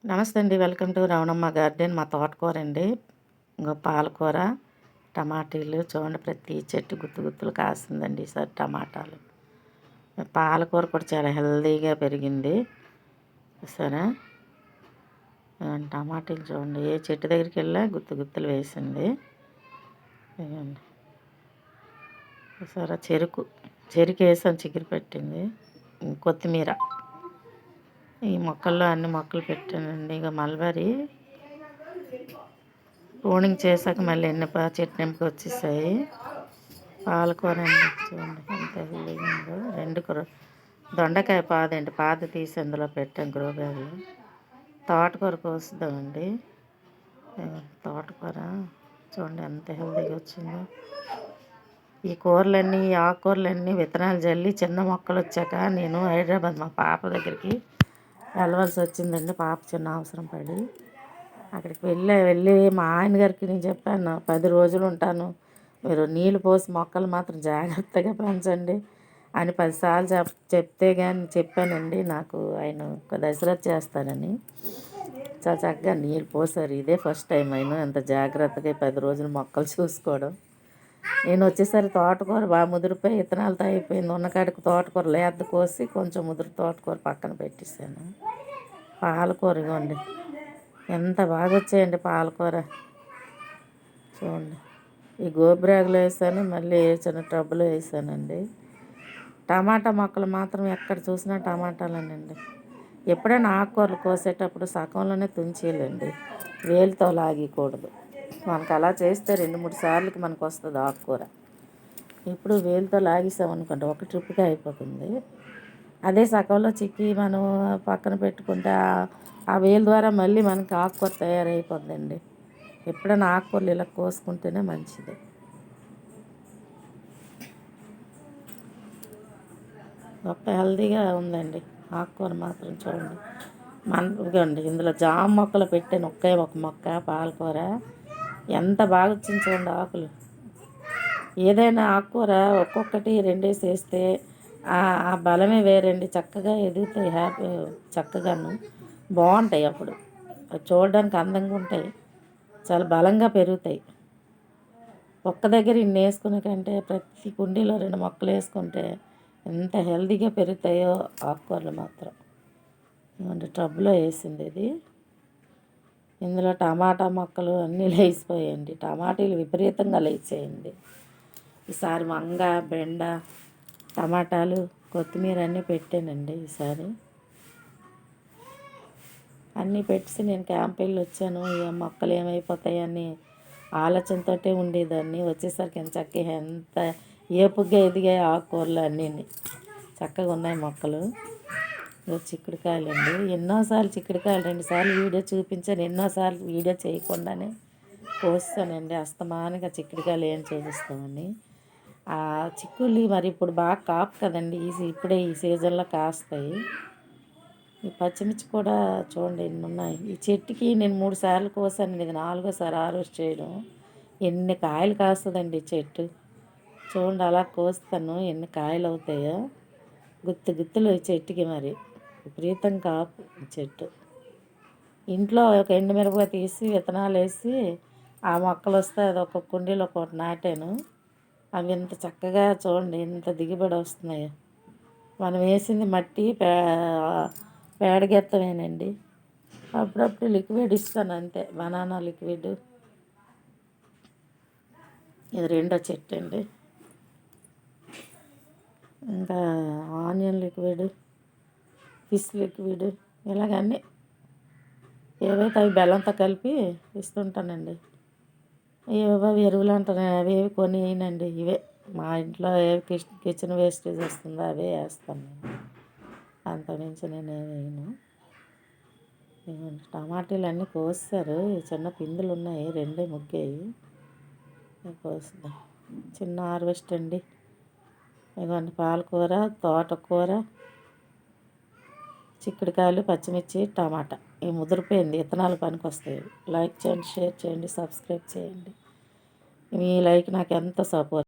నమస్తే అండి. Welcome to Ravanamma garden. మా తోటకూర అండి. ఇంగో పాలకూర, టమాటీలు చూడండి, ప్రతి చెట్టు గుత్తు గుత్తులు కాస్తుందండి ఈసారి టమాటాలు. పాలకూర కూడా చాలా హెల్తీగా పెరిగింది చూసారా. టమాటీలు చూడండి, ఏ చెట్టు దగ్గరికి వెళ్ళా గుత్తు గుత్తులు వేసింది. ఇదిగోండి చూసారా, చెరుకు వేసాను, చిగురు పెట్టింది. కొత్తిమీర, ఈ మొక్కల్లో అన్ని మొక్కలు పెట్టానండి. ఇక మల్బరీ ప్రూనింగ్ చేశాక మళ్ళీ ఎన్ని చెట్టు నింపుకి వచ్చేసాయి. పాలకూర అండి చూడండి ఎంత హెల్దీగా ఉందో. దొండకాయ పాదండి, పాద తీసి అందులో పెట్టాం గ్రో బ్యాగ్లో. తోటకూర కోసుదామండి. తోటకూర చూడండి ఎంత హెల్దీగా వచ్చిందో. ఈ కూరలన్నీ, ఈ ఆకుకూరలన్నీ విత్తనాలు జల్లి చిన్న మొక్కలు వచ్చాక నేను హైదరాబాద్ మా పాప దగ్గరికి వెళ్ళవలసి వచ్చిందండి. పాప చిన్న అవసరం పడి అక్కడికి వెళ్ళి మా ఆయన గారికి నేను చెప్పాను, 10 రోజులు ఉంటాను, మీరు నీళ్ళు పోసి మొక్కలు మాత్రం జాగ్రత్తగా పెంచండి అని 10 సార్లు చెప్తే కానీ చెప్పానండి. నాకు ఆయన ఒక దశరథ్ చేస్తానని చాలా చక్కగా నీళ్ళు పోసారు. ఇదే ఫస్ట్ టైం ఆయన అంత జాగ్రత్తగా 10 రోజులు మొక్కలు చూసుకోవడం. నేను వచ్చేసరి తోటకూర బాగా ముదిరిపోయి విత్తనాలతో అయిపోయింది. ఉన్నకాడికి తోటకూర లేత కోసి కొంచెం ముదురు తోటకూర పక్కన పెట్టేసాను. పాలకూర ఇవ్వండి ఎంత బాగా వచ్చాయండి. పాలకూర చూడండి, ఈ గోబ్రాగులో వేసాను, మళ్ళీ చిన్న టబ్బులో వేసానండి. టమాటా మొక్కలు మాత్రం ఎక్కడ చూసినా టమాటాలేనండి. ఎప్పుడైనా ఆకుకూరలు కోసేటప్పుడు సగంలోనే తుంచేయాలండి, వేలుతో లాగకూడదు. మనకు అలా చేస్తే 2-3 సార్లకి మనకు వస్తుంది ఆకుకూర. ఇప్పుడు వేలుతో లాగేసామనుకోండి ఒక ట్రిప్గా అయిపోతుంది. అదే సగంలో చిక్కి మనం పక్కన పెట్టుకుంటే ఆ వేలు ద్వారా మళ్ళీ మనకి ఆకుకూర తయారైపోతుందండి. ఎప్పుడైనా ఆకుకూరలు ఇలా కోసుకుంటేనే మంచిది. గొప్ప హెల్తీగా ఉందండి ఆకుకూర మాత్రం చూడండి. ఇదిగోండి ఇందులో జామ మొక్కలు పెట్టాను, ఒక మొక్క పాలకూర ఎంత బాగా వచ్చింది చూడండి ఆకులు. ఏదైనా ఆకుకూర ఒక్కొక్కటి 2 వేస్తే ఆ బలమే వేరండి. చక్కగా ఎదుగుతాయి, చక్కగాను బాగుంటాయి. అప్పుడు చూడడానికి అందంగా ఉంటాయి, చాలా బలంగా పెరుగుతాయి. ఒక్క దగ్గర ఇన్ని వేసుకునే కంటే ప్రతి కుండీలో 2 మొక్కలు వేసుకుంటే ఎంత హెల్తీగా పెరుగుతాయో ఆకుకూరలు మాత్రం. ఇవ్వండి టబ్లో వేసింది ఇది. ఇందులో టమాటా మొక్కలు అన్నీ లేచిపోయాయండి. టమాటీలు విపరీతంగా లేచాయండి ఈసారి. వంగ, బెండ, టమాటాలు, కొత్తిమీర అన్నీ పెట్టానండి ఈసారి. అన్నీ పెట్టి నేను క్యాంప్ వెళ్ళి వచ్చాను. ఈ మొక్కలు ఏమైపోతాయని ఆలోచనతోటే ఉండేదాన్ని. వచ్చేసరికి చక్కగా ఎంత ఏపుగా ఎదిగాయి ఆకుకూరలు అన్నీ చక్కగా ఉన్నాయి మొక్కలు. చిక్కుడుకాయలు అండి, ఎన్నోసార్లు చిక్కుడుకాయలు 2 సార్లు వీడియో చూపించాను, ఎన్నోసార్లు వీడియో చేయకుండానే కోస్తానండి. అస్తమానంగా చిక్కుడుకాయలు ఏం చూపిస్తామని. ఆ చిక్కుళ్ళు మరి ఇప్పుడు బాగా కాపు కదండి, ఇప్పుడే ఈ సీజన్లో కాస్తాయి. ఈ పచ్చిమిర్చి కూడా చూడండి ఎన్ని ఉన్నాయి. ఈ చెట్టుకి నేను 3 సార్లు కోసాను, ఇది 4గోసారి హార్వెస్ట్ చేయడం. ఎన్ని కాయలు కాస్తుందండి చెట్టు చూడండి. అలా కోస్తాను, ఎన్ని కాయలు అవుతాయో. గుత్తులు ఈ చెట్టుకి మరి విపరీతం కాపు చెట్టు. ఇంట్లో ఒక ఎండుమిరపకాయ తీసి విత్తనాలు వేసి ఆ మొక్కలు వస్తే అది ఒక కుండీలో ఒకటి నాటాను. అవి ఎంత చక్కగా చూడండి ఎంత దిగుబడి వస్తున్నాయో. మనం వేసింది మట్టి పేడగెత్తమేనండి. అప్పుడప్పుడు లిక్విడ్ ఇస్తాను అంతే, బనానా లిక్విడ్. ఇది 2వ చెట్టు అండి. ఇంకా ఆనియన్ లిక్విడ్, ఫిష్ లిక్విడ్, ఇలాగన్నీ ఏవైతే అవి బెల్లంతో కలిపి ఇస్తుంటానండి. ఏవో ఎరువులు అంటారు, అవి కొని వేయనండి. ఇవే మా ఇంట్లో ఏ కిచెన్ వేస్టేజ్ వస్తుందో అవే వేస్తాను నేను, అంతకుమించి నేనేమి వేయను. టమాటీలు అన్నీ కోస్తారు, చిన్న పిందులు ఉన్నాయి, 2 ముగ్గాయి కోస్తాం. చిన్న హార్వెస్ట్ అండి. ఇదిగోండి పాలకూర, తోటకూర, చిక్కుడుకాయలు, పచ్చిమిర్చి, టమాటా. ఇవి ముదిరిపోయింది, విత్తనాలు పనికి వస్తాయి. లైక్ చేయండి, షేర్ చేయండి, సబ్స్క్రైబ్ చేయండి. మీ లైక్ నాకు ఎంత సపోర్ట్.